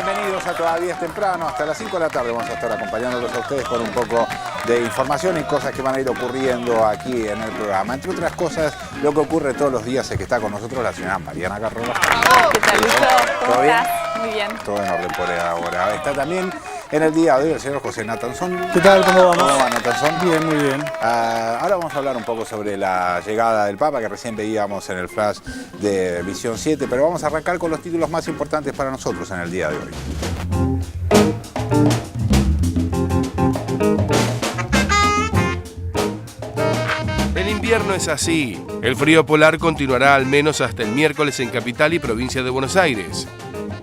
Bienvenidos a Todavía es Temprano. Hasta las 5 de la tarde vamos a estar acompañándolos a ustedes con un poco de información y cosas que van a ir ocurriendo aquí en el programa. Entre otras cosas, lo que ocurre todos los días es que está con nosotros la señora Mariana Garrola. ¿Qué tal, Lucho? ¿Cómo estás? Muy bien. Todo en orden por ahora. Está también en el día de hoy el señor José Natanzón. ¿Qué tal? ¿Cómo vamos? ¿Cómo va, Natanzón? Bien, muy bien. Ahora vamos a hablar un poco sobre la llegada del Papa, que recién veíamos en el flash de Visión 7, pero vamos a arrancar con los títulos más importantes para nosotros en el día de hoy. El invierno es así. El frío polar continuará al menos hasta el miércoles en Capital y provincia de Buenos Aires.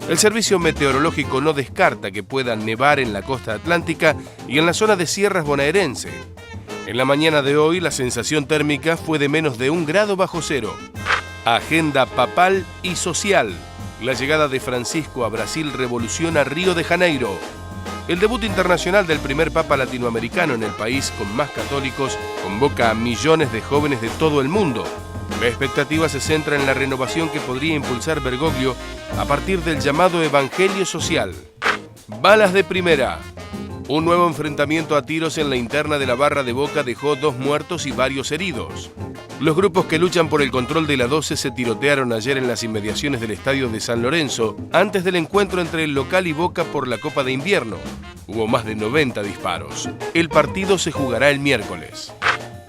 El Servicio Meteorológico no descarta que pueda nevar en la costa atlántica y en la zona de sierras bonaerense. En la mañana de hoy, la sensación térmica fue de menos de 1 grado bajo cero. Agenda papal y social. La llegada de Francisco a Brasil revoluciona Río de Janeiro. El debut internacional del primer papa latinoamericano en el país con más católicos convoca a millones de jóvenes de todo el mundo. La expectativa se centra en la renovación que podría impulsar Bergoglio a partir del llamado Evangelio Social. Balas de primera. Un nuevo enfrentamiento a tiros en la interna de la barra de Boca dejó 2 muertos y varios heridos. Los grupos que luchan por el control de la 12 se tirotearon ayer en las inmediaciones del estadio de San Lorenzo, antes del encuentro entre el local y Boca por la Copa de Invierno. Hubo más de 90 disparos. El partido se jugará el miércoles.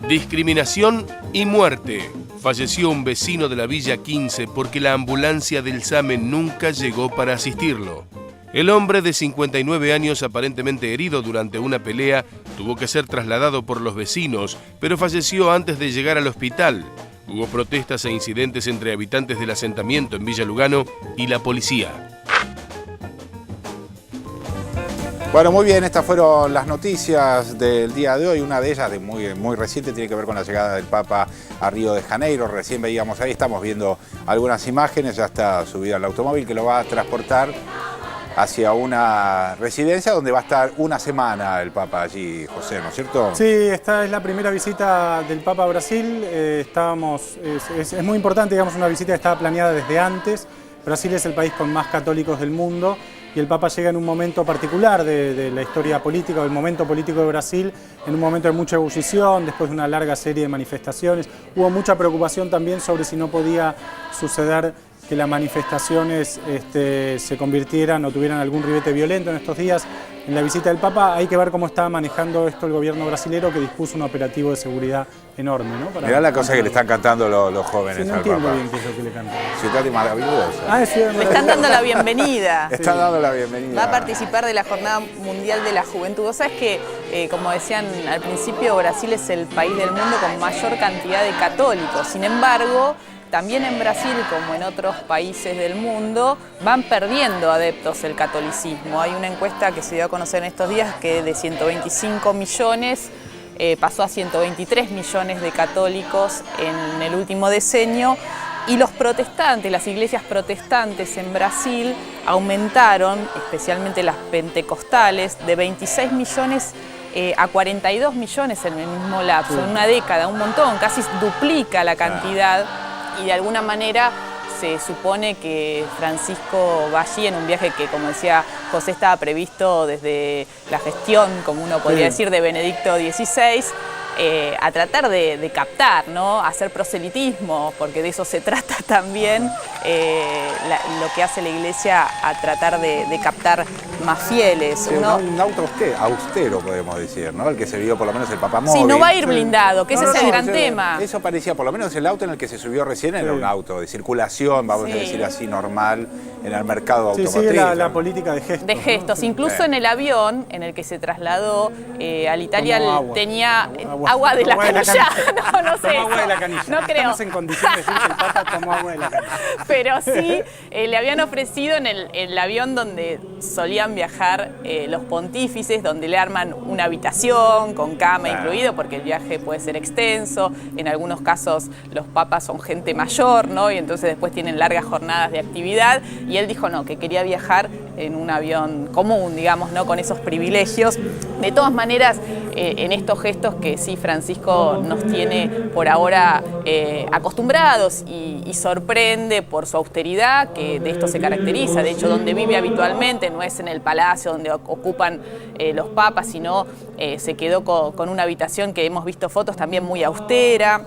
Discriminación y muerte. Falleció un vecino de la Villa 15 porque la ambulancia del SAME nunca llegó para asistirlo. El hombre de 59 años, aparentemente herido durante una pelea, tuvo que ser trasladado por los vecinos, pero falleció antes de llegar al hospital. Hubo protestas e incidentes entre habitantes del asentamiento en Villa Lugano y la policía. Bueno, muy bien, estas fueron las noticias del día de hoy. Una de ellas, muy reciente, tiene que ver con la llegada del Papa a Río de Janeiro. Recién veíamos ahí, estamos viendo algunas imágenes, ya está subido al automóvil que lo va a transportar hacia una residencia donde va a estar una semana el Papa allí, José, ¿no es cierto? Sí, esta es la primera visita del Papa a Brasil. Es muy importante, digamos, una visita que estaba planeada desde antes. Brasil es el país con más católicos del mundo y el Papa llega en un momento particular de la historia política, del momento político de Brasil, en un momento de mucha ebullición, después de una larga serie de manifestaciones. Hubo mucha preocupación también sobre si no podía suceder que las manifestaciones se convirtieran o tuvieran algún ribete violento en estos días. En la visita del Papa hay que ver cómo está manejando esto el gobierno brasilero, que dispuso un operativo de seguridad enorme, ¿no? Mirá la cosa que le están cantando los jóvenes sí, no al Papa. entiendo bien qué es lo que le cantan. Ciudad maravillosa. Le están dando la bienvenida. Está dando la bienvenida. Va a participar de la Jornada Mundial de la Juventud. Vos sabés que, como decían al principio, Brasil es el país del mundo con mayor cantidad de católicos. Sin embargo, también en Brasil, como en otros países del mundo, van perdiendo adeptos el catolicismo. Hay una encuesta que se dio a conocer en estos días que de 125 millones pasó a 123 millones de católicos en el último decenio. Y los protestantes, las iglesias protestantes en Brasil aumentaron, especialmente las pentecostales, de 26 millones a 42 millones en el mismo lapso, en una década, un montón, casi duplica la cantidad. Y de alguna manera se supone que Francisco va allí en un viaje que, como decía José, estaba previsto desde la gestión, como uno podría decir, de Benedicto XVI, a tratar de captar, ¿no? Hacer proselitismo, porque de eso se trata también lo que hace la Iglesia, a tratar de captar más fieles. Sí, un auto austero, podemos decir, ¿no? El que se vio por lo menos el Papa móvil. Sí, no va a ir blindado, que ese es el gran tema. Eso parecía, por lo menos el auto en el que se subió recién era un auto de circulación, vamos a decir así, normal, en el mercado automotriz. Sí, sigue la política de gestos. De gestos. Incluso en el avión en el que se trasladó al Italia tenía agua de la canilla. No sé. Agua de la canilla. No creo. Estamos en condiciones de decir que el Papa tomó agua de la canilla. Pero sí, le habían ofrecido en el avión donde solían viajar los pontífices, donde le arman una habitación con cama incluido, porque el viaje puede ser extenso. En algunos casos los papas son gente mayor, ¿no? Y entonces después tienen largas jornadas de actividad. Y él dijo no, que quería viajar en un avión común, digamos, ¿no? Con esos privilegios. De todas maneras, en estos gestos que sí Francisco nos tiene por ahora acostumbrados y sorprende por su austeridad, que de esto se caracteriza. De hecho, donde vive habitualmente no es en el palacio donde ocupan los papas, sino se quedó con una habitación que hemos visto fotos también muy austera.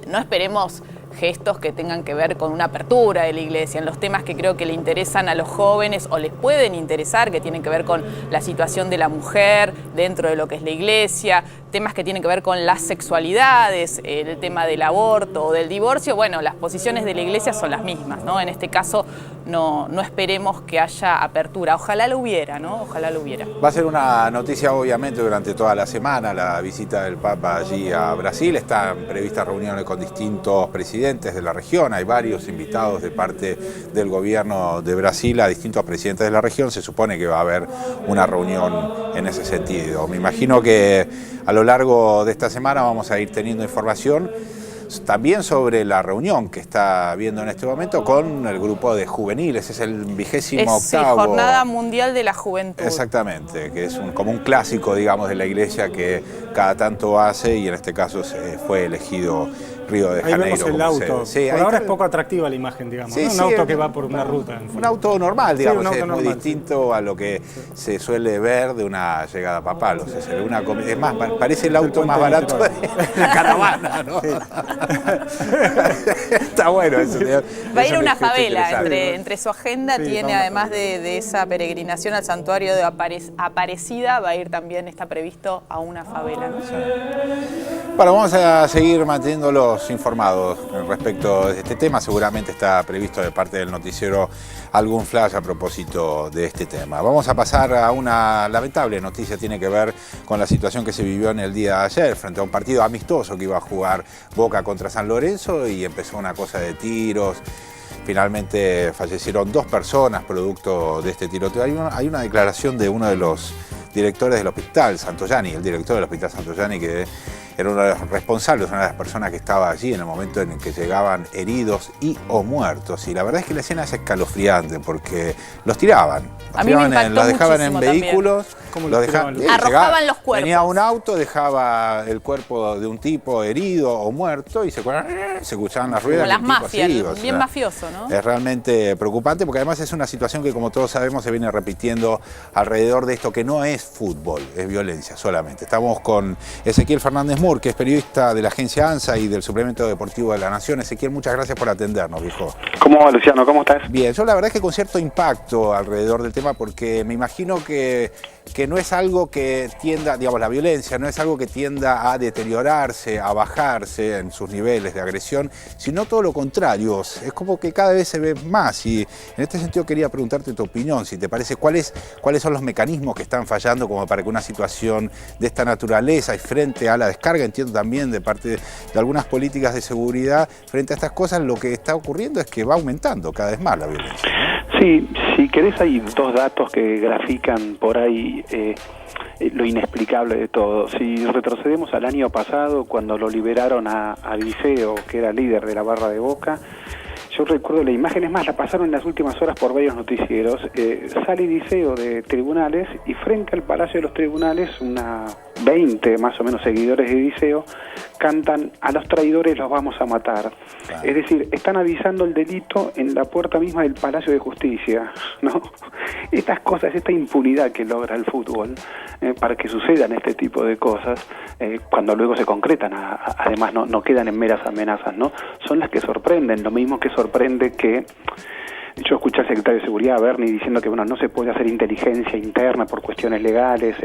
No esperemos gestos que tengan que ver con una apertura de la iglesia, en los temas que creo que le interesan a los jóvenes o les pueden interesar, que tienen que ver con la situación de la mujer dentro de lo que es la iglesia, temas que tienen que ver con las sexualidades, el tema del aborto o del divorcio. Bueno, las posiciones de la iglesia son las mismas, ¿no? En este caso no esperemos que haya apertura. Ojalá lo hubiera, ¿no? Ojalá lo hubiera. Va a ser una noticia obviamente durante toda la semana la visita del Papa allí a Brasil. Están previstas reuniones con distintos presidentes de la región. Hay varios invitados de parte del gobierno de Brasil a distintos presidentes de la región. Se supone que va a haber una reunión en ese sentido. Me imagino que a lo largo de esta semana vamos a ir teniendo información también sobre la reunión que está viendo en este momento con el grupo de juveniles. Es el 28º. Sí, Jornada Mundial de la Juventud. Exactamente, que es como un clásico, digamos, de la iglesia que cada tanto hace, y en este caso fue elegido Río de Janeiro. Ahí vemos el auto. Sí, por ahora es poco atractiva la imagen, digamos, sí, ¿no? Un auto que va por una ruta. Un auto normal, digamos, sí, un auto es muy normal, distinto a lo que se suele ver de una llegada papal. O sea, se ve es más, parece el auto más barato de la caravana, ¿no? Sí. Está bueno eso. Va a ir a una favela, entre su agenda sí, tiene, además de esa peregrinación al santuario de Aparecida, va a ir también, está previsto, a una favela, ¿no? Sí. Bueno, vamos a seguir manteniéndolos informados respecto de este tema. Seguramente está previsto de parte del noticiero algún flash a propósito de este tema. Vamos a pasar a una lamentable noticia, tiene que ver con la situación que se vivió en el día de ayer frente a un partido amistoso que iba a jugar Boca contra San Lorenzo, y empezó una cosa de tiros. Finalmente fallecieron 2 personas producto de este tiroteo. Hay una declaración de uno de los directores del hospital, Santoyani, el director del hospital Santoyani, que era uno de los responsables, una de las personas que estaba allí en el momento en el que llegaban heridos o muertos. Y la verdad es que la escena es escalofriante porque los tiraban. A mí me impactó los dejaban en también. Vehículos. Arrojaban los cuerpos. Venía un auto, dejaba el cuerpo de un tipo herido o muerto y se escuchaban las ruedas. Como las mafias, bien mafioso, ¿no? Es realmente preocupante porque además es una situación que, como todos sabemos, se viene repitiendo alrededor de esto, que no es fútbol, es violencia solamente. Estamos con Ezequiel Fernández Mur, que es periodista de la agencia ANSA y del Suplemento Deportivo de la Nación. Ezequiel, muchas gracias por atendernos, viejo. ¿Cómo va, Luciano? ¿Cómo estás? Bien, yo la verdad es que con cierto impacto alrededor del tema, porque me imagino que no es algo que tienda, digamos, la violencia no es algo que tienda a deteriorarse, a bajarse en sus niveles de agresión, sino todo lo contrario. Es como que cada vez se ve más, y en este sentido quería preguntarte tu opinión, si te parece, cuáles son los mecanismos que están fallando como para que una situación de esta naturaleza y frente a la descarga, entiendo también de parte de algunas políticas de seguridad, frente a estas cosas, lo que está ocurriendo es que va aumentando cada vez más la violencia, ¿no? Sí, si querés hay 2 datos que grafican por ahí lo inexplicable de todo. Si retrocedemos al año pasado, cuando lo liberaron a Diceo, que era líder de la barra de Boca, yo recuerdo la imagen, es más, la pasaron en las últimas horas por varios noticieros. Sale Diceo de tribunales y frente al Palacio de los Tribunales, 20 más o menos seguidores de Diceo cantan: a los traidores los vamos a matar. Claro. Es decir, están avisando el delito en la puerta misma del Palacio de Justicia, ¿no? Estas cosas, esta impunidad que logra el fútbol para que sucedan este tipo de cosas, cuando luego se concretan, además no quedan en meras amenazas, ¿no? Son las que sorprenden, lo mismo que sorprende que yo escuché al secretario de Seguridad, Berni, diciendo que no se puede hacer inteligencia interna por cuestiones legales,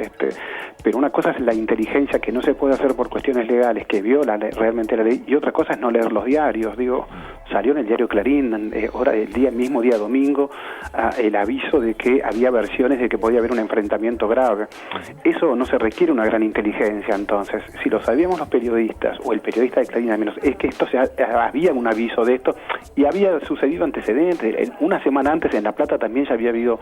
pero una cosa es la inteligencia que no se puede hacer por cuestiones legales, que viola realmente la ley, y otra cosa es no leer los diarios. Digo, salió en el diario Clarín, el mismo día domingo, el aviso de que había versiones de que podía haber un enfrentamiento grave. Eso no se requiere una gran inteligencia. Entonces, si lo sabíamos los periodistas, o el periodista de Clarín al menos, es que había un aviso de esto, y había sucedido antecedentes. Una semana antes en La Plata también ya había habido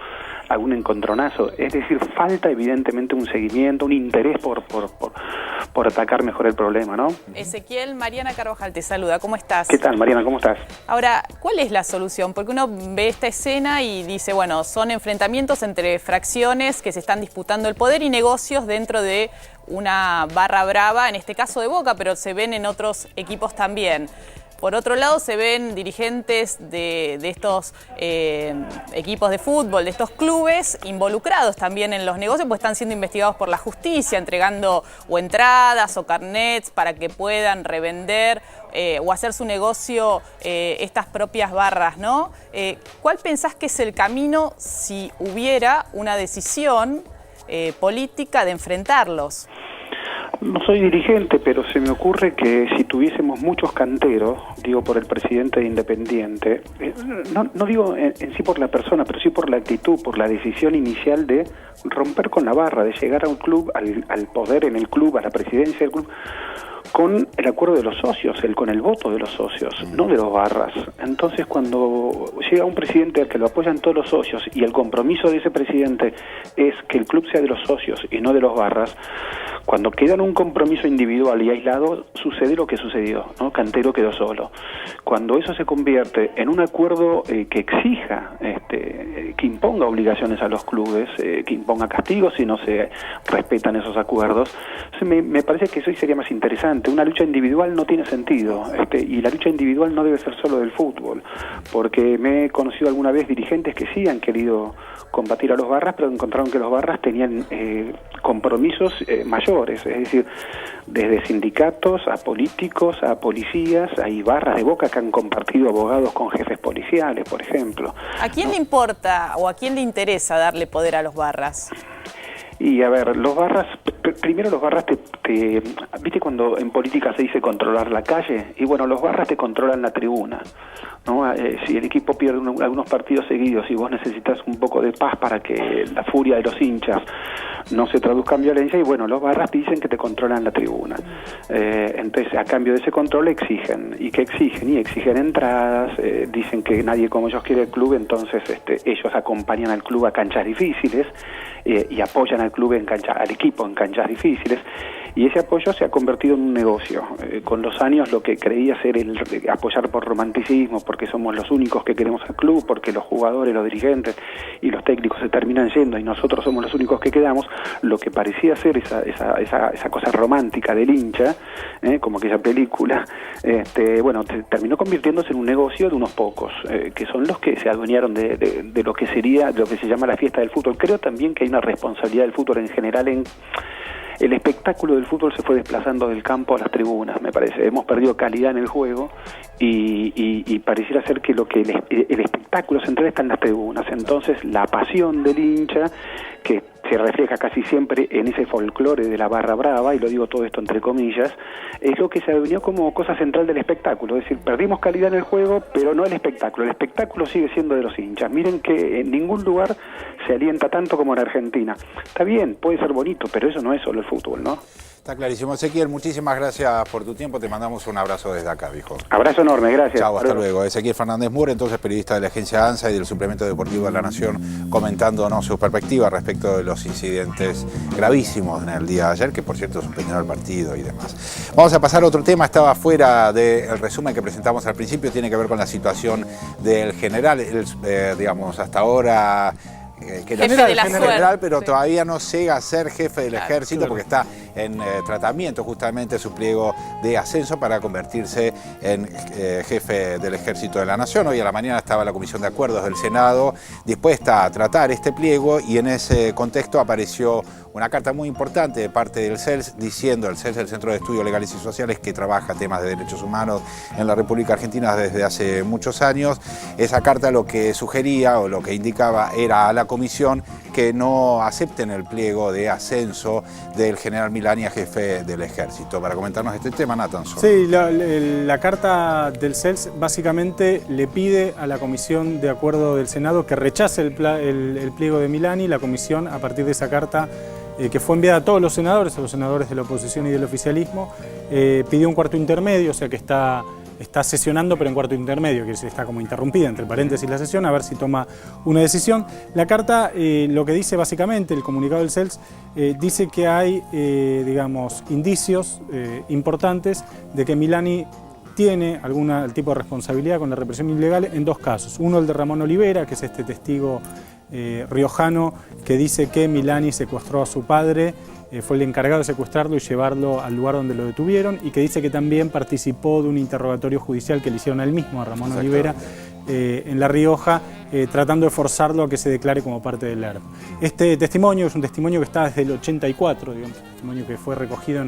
algún encontronazo. Es decir, falta evidentemente un seguimiento, un interés por atacar mejor el problema, ¿no? Ezequiel, Mariana Carvajal te saluda. ¿Cómo estás? ¿Qué tal, Mariana? ¿Cómo estás? estás? Ahora, ¿cuál es la solución? Porque uno ve esta escena y dice, bueno, son enfrentamientos entre fracciones que se están disputando el poder y negocios dentro de una barra brava, en este caso de Boca, pero se ven en otros equipos también. Por otro lado, se ven dirigentes de estos equipos de fútbol, de estos clubes, involucrados también en los negocios, pues están siendo investigados por la justicia, entregando o entradas o carnets para que puedan revender o hacer su negocio estas propias barras, ¿no? ¿Cuál pensás que es el camino si hubiera una decisión política de enfrentarlos? No soy dirigente, pero se me ocurre que si tuviésemos muchos canteros, digo por el presidente de Independiente, no digo en sí por la persona, pero sí por la actitud, por la decisión inicial de romper con la barra, de llegar a un club, al poder en el club, a la presidencia del club, con el acuerdo de los socios, con el voto de los socios, no de los barras. Entonces, cuando llega un presidente al que lo apoyan todos los socios y el compromiso de ese presidente es que el club sea de los socios y no de los barras, cuando queda en un compromiso individual y aislado, sucede lo que sucedió, ¿no? Cantero quedó solo. Cuando eso se convierte en un acuerdo que exija, que imponga obligaciones a los clubes, que imponga castigos si no se respetan esos acuerdos, me parece que eso sería más interesante. Una lucha individual no tiene sentido, y la lucha individual no debe ser solo del fútbol, porque me he conocido alguna vez dirigentes que sí han querido combatir a los barras, pero encontraron que los barras tenían compromisos mayores, es decir, desde sindicatos a políticos, a policías, hay barras de Boca que han compartido abogados con jefes policiales, por ejemplo. ¿A quién le importa o a quién le interesa darle poder a los barras? Y a ver, los barras, primero los barras ¿viste cuando en política se dice controlar la calle? Y bueno, los barras te controlan la tribuna, ¿no? Si el equipo pierde algunos partidos seguidos y vos necesitas un poco de paz para que la furia de los hinchas no se traduzca en violencia, y bueno, los barras te dicen que te controlan la tribuna. Entonces, a cambio de ese control exigen. ¿Y qué exigen? Y exigen entradas, dicen que nadie como ellos quiere el club, entonces ellos acompañan al club a canchas difíciles, y apoyan al club al equipo en canchas difíciles, y ese apoyo se ha convertido en un negocio. Con los años, lo que creía ser el apoyar por romanticismo, porque somos los únicos que queremos al club, porque los jugadores, los dirigentes y los técnicos se terminan yendo y nosotros somos los únicos que quedamos, lo que parecía ser esa cosa romántica del hincha, como aquella película, bueno, terminó convirtiéndose en un negocio de unos pocos, que son los que se adueñaron de lo que sería, de lo que se llama la fiesta del fútbol. Creo también que hay una responsabilidad del fútbol en general en el espectáculo del fútbol. Se fue desplazando del campo a las tribunas, me parece. Hemos perdido calidad en el juego y pareciera ser que el espectáculo central está en las tribunas. Entonces, la pasión del hincha, que se refleja casi siempre en ese folclore de la barra brava, y lo digo todo esto entre comillas, es lo que se advenió como cosa central del espectáculo. Es decir, perdimos calidad en el juego, pero no el espectáculo. El espectáculo sigue siendo de los hinchas. Miren que en ningún lugar se alienta tanto como en Argentina. Está bien, puede ser bonito, pero eso no es solo el fútbol, ¿no? Está clarísimo. Ezequiel, muchísimas gracias por tu tiempo. Te mandamos un abrazo desde acá, viejo. Abrazo enorme, gracias. Chau, hasta luego. Ezequiel Fernández Mur, entonces periodista de la agencia ANSA y del Suplemento Deportivo de la Nación, comentándonos su perspectiva respecto de los incidentes gravísimos en el día de ayer, que por cierto suspendieron el partido y demás. Vamos a pasar a otro tema. Estaba fuera del resumen que presentamos al principio. Tiene que ver con la situación del general. Digamos, hasta ahora... general, pero sí, todavía no llega a ser jefe del ejército, porque está en tratamiento justamente su pliego de ascenso para convertirse en jefe del Ejército de la Nación. Hoy a la mañana estaba la Comisión de Acuerdos del Senado dispuesta a tratar este pliego, y en ese contexto apareció una carta muy importante de parte del CELS diciendo, el CELS, el Centro de Estudios Legales y Sociales, que trabaja temas de derechos humanos en la República Argentina desde hace muchos años. Esa carta lo que sugería o lo que indicaba era a la comisión que no acepten el pliego de ascenso del general Milani a jefe del ejército. Para comentarnos este tema, Nathanson. Sí, la carta del CELS básicamente le pide a la Comisión de Acuerdo del Senado que rechace el pliego de Milani. La comisión, a partir de esa carta, que fue enviada a todos los senadores de la oposición y del oficialismo, pidió un cuarto intermedio, o sea que está sesionando, pero en cuarto intermedio, que está como interrumpida, entre paréntesis, la sesión, a ver si toma una decisión. La carta, lo que dice básicamente, el comunicado del CELS, dice que hay, digamos, indicios importantes de que Milani tiene algún tipo de responsabilidad con la represión ilegal en 2 casos. Uno, el de Ramón Olivera, que es este testigo riojano que dice que Milani secuestró a su padre, fue el encargado de secuestrarlo y llevarlo al lugar donde lo detuvieron, y que dice que también participó de un interrogatorio judicial que le hicieron a él mismo, a Ramón Olivera, en La Rioja, tratando de forzarlo a que se declare como parte del ERP. Este testimonio es un testimonio que está desde el 84, digamos, un testimonio que fue recogido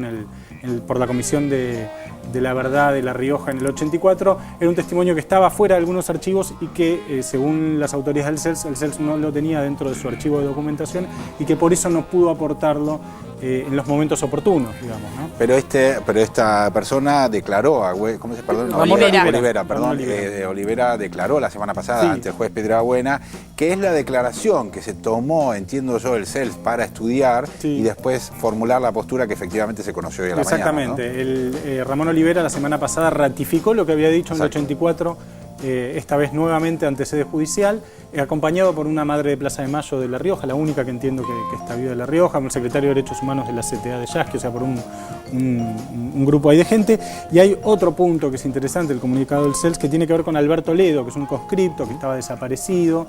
por la Comisión de la Verdad de La Rioja en el 84. Era un testimonio que estaba fuera de algunos archivos y que, según las autoridades del CELS, el CELS no lo tenía dentro de su archivo de documentación y que por eso no pudo aportarlo en los momentos oportunos, digamos, ¿no? Pero esta persona declaró, ¿cómo se perdón? Olivera declaró la semana pasada ante el juez Piedrabuena, que es la declaración que se tomó, entiendo yo, el CELS para estudiar y después formular la postura que efectivamente se conoció hoy a la mañana, ¿no? Exactamente. Ramón Olivera la semana pasada ratificó lo que había dicho en el 84, esta vez nuevamente ante sede judicial, acompañado por una madre de Plaza de Mayo de La Rioja, la única que entiendo que está viva de La Rioja, un secretario de Derechos Humanos de la CTA de Yasky, o sea, por un grupo ahí de gente. Y hay otro punto que es interesante, el comunicado del CELS, que tiene que ver con Alberto Ledo, que es un conscripto que estaba desaparecido,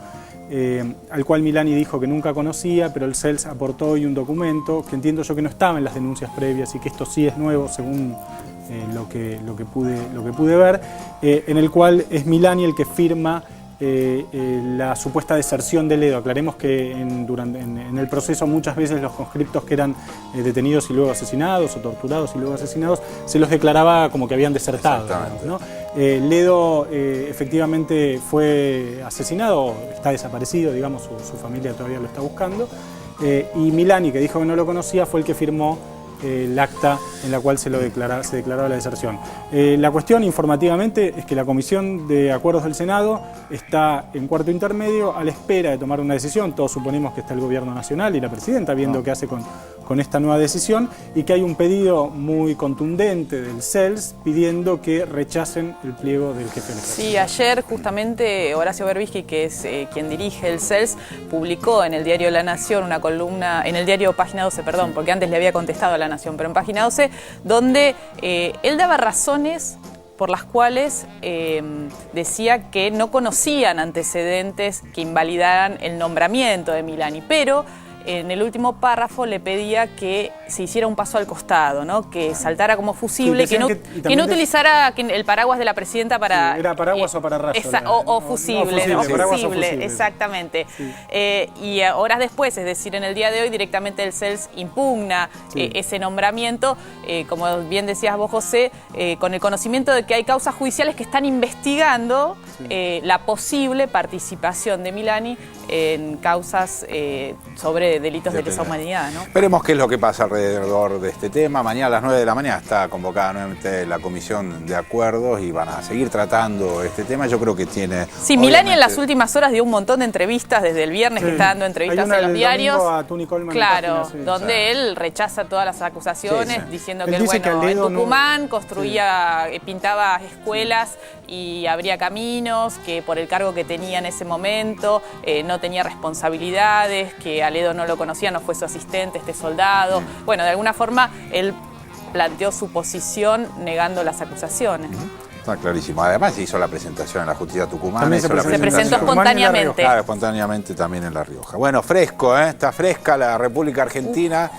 al cual Milani dijo que nunca conocía, pero el CELS aportó hoy un documento que entiendo yo que no estaba en las denuncias previas y que esto sí es nuevo según lo que pude ver, en el cual es Milani el que firma la supuesta deserción de Ledo. Aclaremos que en el proceso muchas veces los conscriptos que eran detenidos y luego asesinados, o torturados y luego asesinados, se los declaraba como que habían desertado, ¿no? Ledo efectivamente fue asesinado, está desaparecido, digamos, su familia todavía lo está buscando, y Milani, que dijo que no lo conocía, fue el que firmó el acta en la cual se declaraba la deserción. La cuestión informativamente es que la Comisión de Acuerdos del Senado está en cuarto intermedio a la espera de tomar una decisión. Todos suponemos que está el Gobierno Nacional y la Presidenta viendo qué hace con esta nueva decisión, y que hay un pedido muy contundente del CELS pidiendo que rechacen el pliego del jefe del ejército. Sí, ayer justamente Horacio Berbisky, que es quien dirige el CELS, publicó en el diario La Nación una columna, en el diario Página 12, perdón, porque antes le había contestado a La Nación, pero en Página 12, donde él daba razones por las cuales decía que no conocían antecedentes que invalidaran el nombramiento de Milani, pero en el último párrafo le pedía que se hiciera un paso al costado, ¿no? Que saltara como fusible, sí, que no utilizara el paraguas de la presidenta para... Sí, ¿era paraguas o para rayo? O fusible, fusible, exactamente. Sí. Y horas después, es decir, en el día de hoy, directamente el CELS impugna ese nombramiento, como bien decías vos, José, con el conocimiento de que hay causas judiciales que están investigando la posible participación de Milani en causas sobre delitos de lesa humanidad, ¿no? Veremos qué es lo que pasa alrededor de este tema. Mañana a las 9 de la mañana está convocada nuevamente la Comisión de Acuerdos y van a seguir tratando este tema. Yo creo que tiene... Sí, Milani en las últimas horas dio un montón de entrevistas, desde el viernes que está dando entrevistas en los diarios. A Tuni Coleman claro, donde él rechaza todas las acusaciones, diciendo que él, bueno, en Tucumán construía, pintaba escuelas y abría caminos, que por el cargo que tenía en ese momento no tenía responsabilidades, que a Ledo no lo conocía, no fue su asistente, este soldado. Bueno, de alguna forma él planteó su posición negando las acusaciones. Está clarísimo. Además hizo la presentación en la justicia tucumana. Se presentó espontáneamente. Claro, espontáneamente también en La Rioja. Bueno, fresco, está fresca la República Argentina.